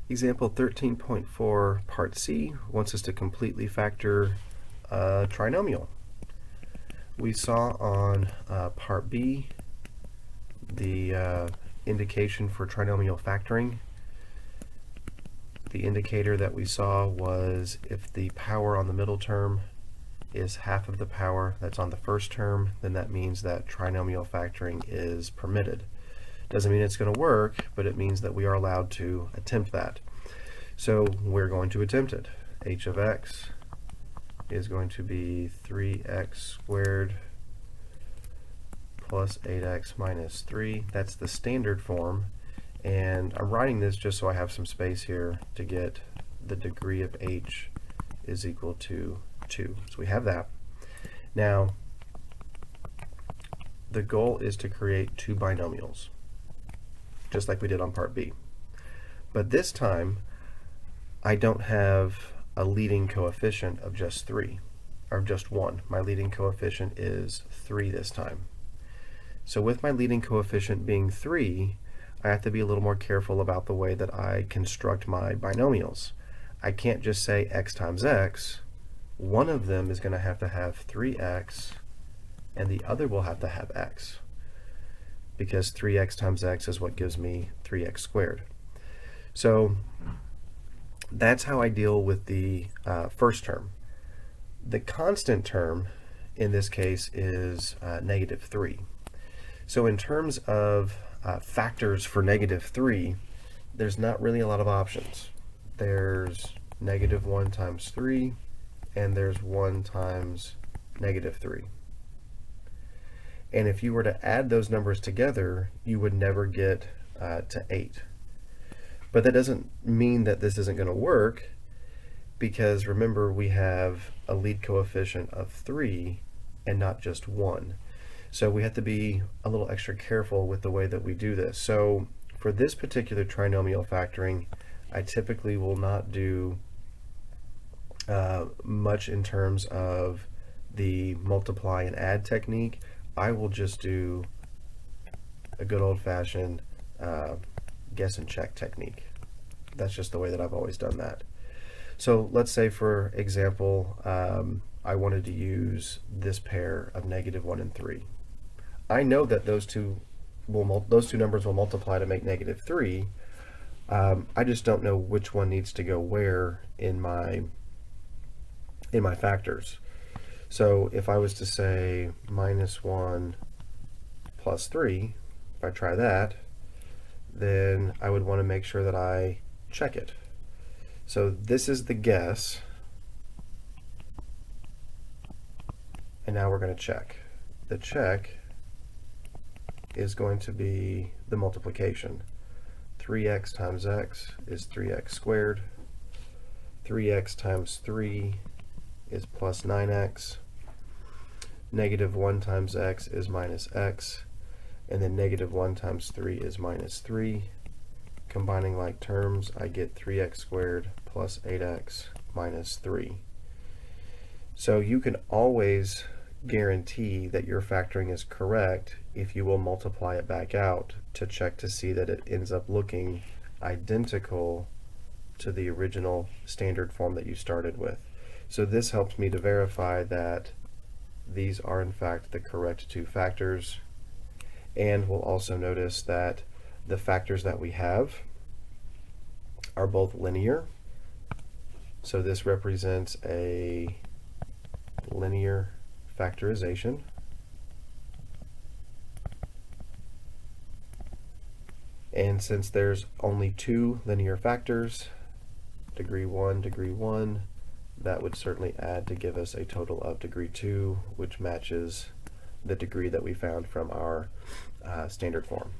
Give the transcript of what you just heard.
Example 13.4 Part C wants us to completely factor a trinomial. We saw on Part B the indication for trinomial factoring. The indicator that we saw was if the power on the middle term is half of the power that's on the first term, then that means that trinomial factoring is permitted. Doesn't mean it's going to work, but it means that we are allowed to attempt that. So we're going to attempt it. H of x is going to be 3x squared plus 8x minus 3. That's the standard form, and I'm writing this just so I have some space here to get the degree of h is equal to 2. So we have that. Now, the goal is to create two binomials, just like we did on Part B. But this time, I don't have a leading coefficient of just 3, or just 1. My leading coefficient is 3 this time. So with my leading coefficient being 3, I have to be a little more careful about the way that I construct my binomials. I can't just say x times x. One of them is going to have 3x, and the other will have to have x, because 3x times x is what gives me 3x squared. So that's how I deal with the first term. The constant term in this case is negative 3. So in terms of factors for negative 3, there's not really a lot of options. There's negative 1 times 3, and there's 1 times negative 3. And if you were to add those numbers together, you would never get to 8. But that doesn't mean that this isn't going to work, because remember, we have a lead coefficient of 3 and not just 1. So we have to be a little extra careful with the way that we do this. So for this particular trinomial factoring, I typically will not do much in terms of the multiply and add technique. I will just do a good old-fashioned guess and check technique. That's just the way that I've always done that. So let's say, for example, I wanted to use this pair of negative 1 and 3. I know that those two numbers will multiply to make negative 3. I just don't know which one needs to go where in my factors. So if I was to say minus 1 plus 3, if I try that, then I would want to make sure that I check it. So this is the guess, and now we're going to check. The check is going to be the multiplication. 3x times x is 3x squared. 3x times 3 is plus 9x. Negative 1 times x is minus x. And then negative 1 times 3 is minus 3. Combining like terms, I get 3x squared plus 8x minus 3. So you can always guarantee that your factoring is correct if you will multiply it back out to check to see that it ends up looking identical to the original standard form that you started with. So this helps me to verify that these are in fact the correct two factors. And we'll also notice that the factors that we have are both linear. So this represents a linear factorization. And since there's only two linear factors, degree 1, that would certainly add to give us a total of degree 2, which matches the degree that we found from our standard form.